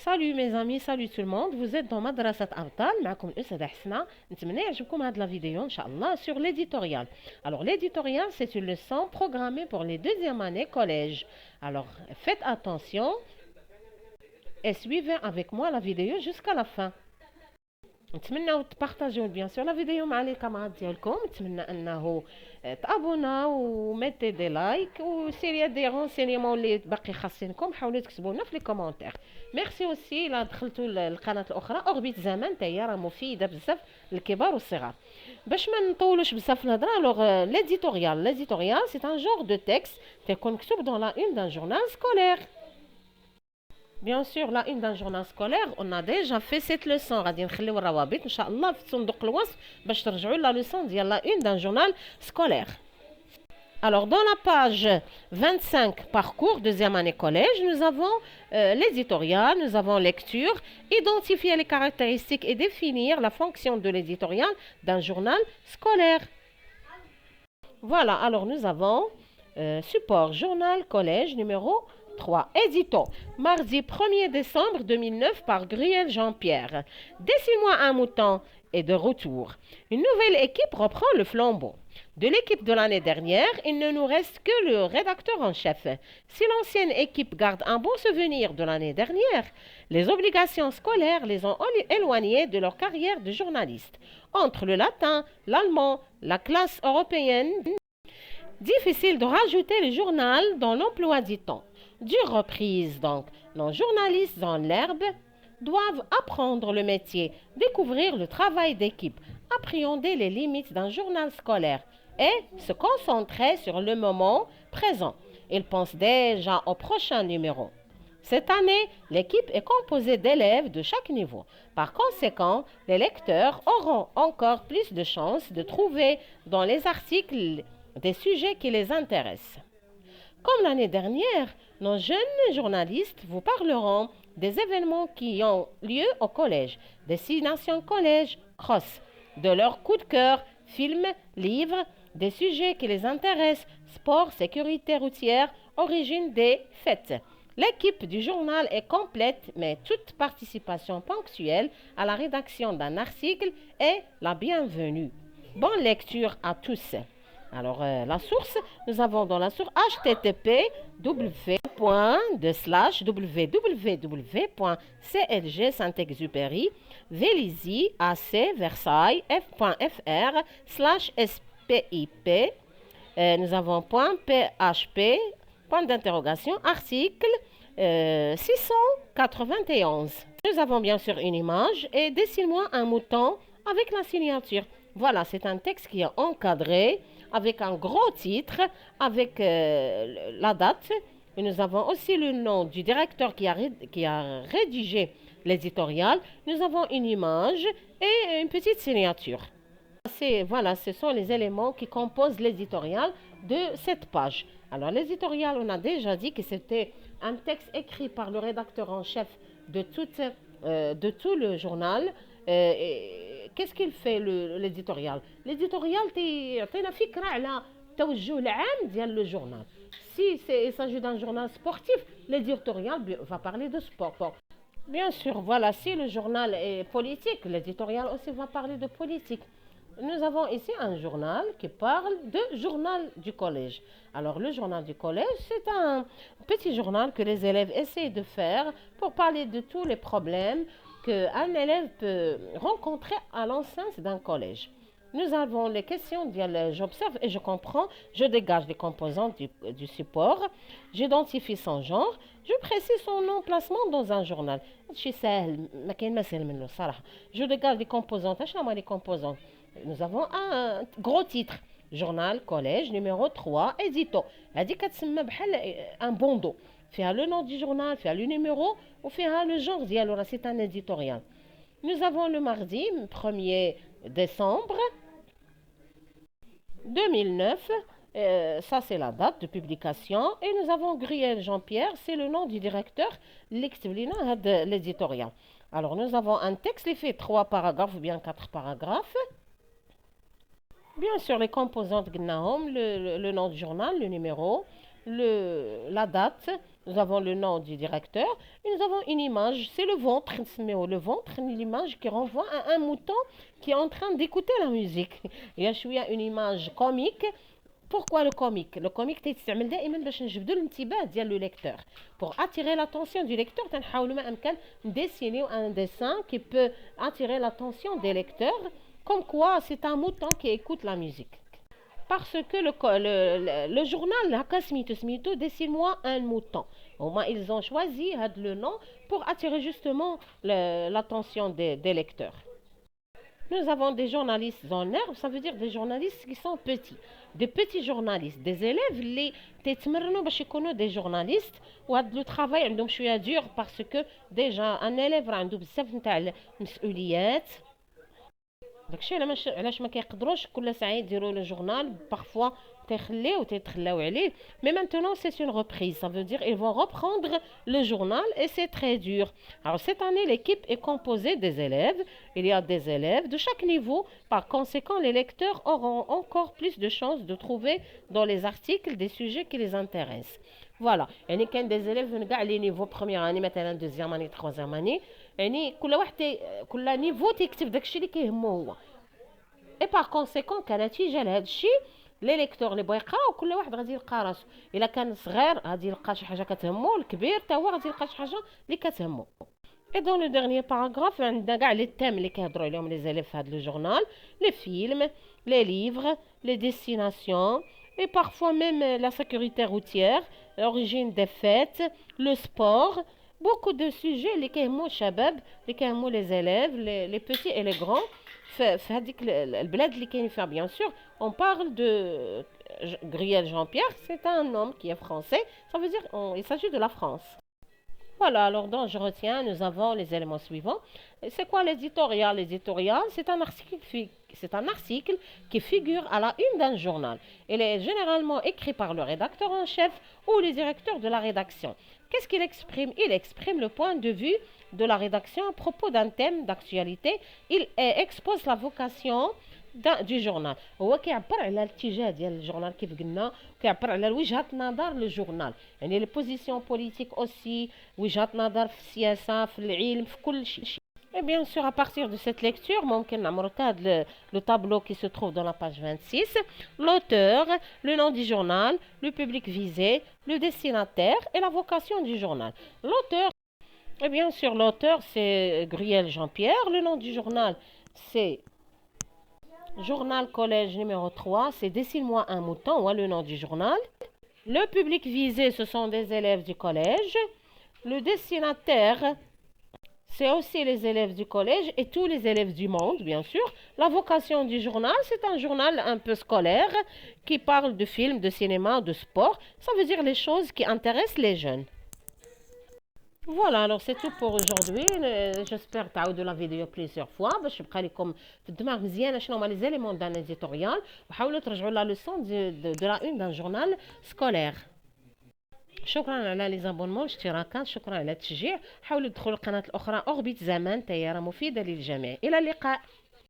Salut mes amis, salut tout le monde. Vous êtes dans Madrasat Abtal, معكم الأستاذة حسنة. نتمنى يعجبكم هذه la vidéo إن شاء الله sur l'éditorial. Alors l'éditorial, c'est une leçon programmée pour les deuxième année collège. Alors faites attention et suivez avec moi la vidéo jusqu'à la fin. نتمنى تبارطاجيو بيان سور لا فيديو مع لي كاماراد ديالكم. نتمنى انه تابونا وميتي دي لايك وسيريا دي رونسينيمون اللي باقي خاصينكم حاولوا تكتبوا لنا في لي كومونتير. ميرسي اوسي الا دخلتوا القناه الاخرى اوربيت زمان تاهي راه مفيده بزاف للكبار والصغار. باش ما نطولوش بزاف الهضره الوغ ليديتوريال سي ان جور دو تيكست تيكون مكتوب دون لا اون دان جورنال سكولير. Bien sûr, la une d'un journal scolaire, on a déjà fait cette leçon. غادي نخليو الروابط ان شاء الله في صندوق الوصف باش ترجعوا la leçon ديال la une d'un journal scolaire. Alors, dans la page 25 parcours deuxième année collège, nous avons l'éditorial, nous avons lecture, identifier les caractéristiques et définir la fonction de l'éditorial d'un journal scolaire. Voilà, alors nous avons support journal collège numéro 3. Édito. Mardi 1er décembre 2009 par Griel Jean-Pierre. Dessine-moi un mouton est de retour. Une nouvelle équipe reprend le flambeau. De l'équipe de l'année dernière, il ne nous reste que le rédacteur en chef. Si l'ancienne équipe garde un bon souvenir de l'année dernière, les obligations scolaires les ont éloignés de leur carrière de journaliste. Entre le latin, l'allemand, la classe européenne, difficile de rajouter le journal dans l'emploi du temps. Dure reprise donc. Nos journalistes dans l'herbe doivent apprendre le métier, découvrir le travail d'équipe, appréhender les limites d'un journal scolaire et se concentrer sur le moment présent. Ils pensent déjà au prochain numéro. Cette année, l'équipe est composée d'élèves de chaque niveau. Par conséquent, les lecteurs auront encore plus de chances de trouver dans les articles des sujets qui les intéressent. Comme l'année dernière, nos jeunes journalistes vous parleront des événements qui ont lieu au collège, Destination Collège, Cross, de leurs coups de cœur, films, livres, des sujets qui les intéressent, sport, sécurité routière, origine des fêtes. L'équipe du journal est complète, mais toute participation ponctuelle à la rédaction d'un article est la bienvenue. Bonne lecture à tous. Alors, la source, nous avons dans la source http www.clg Saint-Exupéry Vélizy AC Versailles f.fr/spip. Nous avons .php point d'interrogation article 691. Nous avons bien sûr une image et dessine-moi un mouton avec la signature. Voilà, c'est un texte qui est encadré avec un gros titre, avec la date. Et nous avons aussi le nom du directeur qui a rédigé l'éditorial. Nous avons une image et une petite signature. Voilà, ce sont les éléments qui composent l'éditorial de cette page. Alors, l'éditorial, on a déjà dit que c'était un texte écrit par le rédacteur en chef de tout le journal. Qu'est-ce qu'il fait l'éditorial? L'éditorial يعطينا فكرة على التوجه العام ديال le journal. Si il s'agit d'un journal sportif, l'éditorial va parler de sport. Bien sûr, voilà, si le journal est politique, l'éditorial aussi va parler de politique. Nous avons ici un journal qui parle de journal du collège. Alors, le journal du collège, c'est un petit journal que les élèves essayent de faire pour parler de tous les problèmes qu'un élève peut rencontrer à l'enceinte d'un collège. Nous avons les questions j'observe et je comprends, je dégage les composants du support, j'identifie son genre, je précise son emplacement dans un journal. Je dégage les composantes. Les composantes. Nous avons un gros titre. Journal, collège, numéro 3, édito. هذه كتسمى بحال un bandeau. فيها le nom du journal, فيها le numéro وفيها le genre ديالو. C'est un éditorial. Nous avons le mardi 1er décembre 2009. Ça, c'est la date de publication. Et nous avons Griel Jean-Pierre, c'est le nom du directeur, l'éditorial. Alors, nous avons un texte qui fait 3 paragraphes ou bien 4 paragraphes. Bien sûr, les composantes, le nom du journal, le numéro, la date, nous avons le nom du directeur et nous avons une image, c'est le ventre, le ventre, l'image qui renvoie à un mouton qui est en train d'écouter la musique. Il y a une image comique. Pourquoi le comique? Le comique تستعمل دائما باش نجبدوا الانتباه ديال le lecteur. Pour attirer l'attention du lecteur, تنحاولوا ما امكن dessiner un dessin qui peut attirer l'attention des lecteurs, comme quoi c'est un mouton qui écoute la musique. Parce que le journal هكا سميتو dessine-moi un mouton. Au moins ils ont choisi le nom pour attirer justement l'attention des lecteurs. Nous avons des journalistes en herbe, ça veut dire des journalistes qui sont petits. Des petits journalistes, des élèves اللي تيتمرنوا باش يكونوا des journalistes وهذا لو travail عندهم شويه dur parce que déjà un élève راه عنده بزاف نتاع المسؤوليات. داكشي علاش ما كيقدروش كل ساعه يديروا لو جورنال بارفوا تيتخلاو عليه. Mais maintenant c'est une reprise, ça veut dire ils vont reprendre le journal et c'est très dur. Alors cette année l'équipe est composée des élèves, il y a des élèves de chaque niveau, par conséquent les lecteurs auront encore plus de chances de trouver dans les articles des sujets qui les intéressent. Voilà, يعني كاين des élèves من كاع لي نيفو première année مثلا deuxième année troisième année, يعني كل نيفو تيكتب داكشي اللي كيهمو هو. Et par conséquent كنتيجه لهذا الشيء لي ليكتور اللي بغا يقراو كل واحد غادي يلقى راسو. الا كان صغير غادي يلقى شي حاجه كتهمو، الكبير حتى هو غادي يلقى شي حاجه اللي كتهمو. Et dans le dernier paragraphe, عندنا كاع لي thèmes اللي كيهضروا عليهم لي زélèves في هذا لو جورنال، les films, les livres, les destinations et parfois même la sécurité routière, l'origine des fêtes, le sport, beaucoup de sujets اللي كيهموا الشباب، اللي كيهموا les élèves, les petits et les grands. في هذيك البلاد اللي كاين فيها bien sûr. On parle de Griel Jean-Pierre, c'est un homme qui est français, ça veut dire il s'agit de la France. Voilà, alors donc je retiens, nous avons les éléments suivants. C'est quoi l'éditorial? L'éditorial, c'est un article qui figure à la une d'un journal. Il est généralement écrit par le rédacteur en chef ou le directeur de la rédaction. Qu'est-ce qu'il exprime? Il exprime le point de vue de la rédaction à propos d'un thème d'actualité. Il expose la vocation du journal. هو كيعبر على الاتجاه ديال الجورنال كيف قلنا، كيعبر على وجهة نظر لو جورنال، يعني لي بوزيسيون بوليتيك اوسي، وجهة نظر في السياسة، في العلم، في كل شيء. Et bien sûr, à partir de cette lecture, ممكن نعملوا le tableau qui se trouve dans la page 26, l'auteur, le nom du journal, le public visé, le destinataire et la vocation du journal. L'auteur, et bien sûr, l'auteur c'est Griel Jean-Pierre, le nom du journal c'est Journal Collège numéro 3, c'est Dessine-moi un mouton, ou le nom du journal. Le public visé, ce sont des élèves du collège. Le destinataire, c'est aussi les élèves du collège et tous les élèves du monde, bien sûr. La vocation du journal, c'est un journal un peu scolaire qui parle de films, de cinéma, de sport. Ça veut dire les choses qui intéressent les jeunes. Voilà, alors c'est tout pour aujourd'hui. J'espère تعاودوا la vidéo plusieurs fois باش يبقى لكم في الدماغ مزيانه شنو هما لي زيليمون دان éditorial، وحاولوا ترجعوا لا لوسون دو لا اون دان جورنال سكولير. شكرا على لي زابونمون الاشتراكات، شكرا على التشجيع. حاولوا تدخلوا القناه الاخرى اوربيت زمان، تاهي راه مفيده للجميع. الى اللقاء.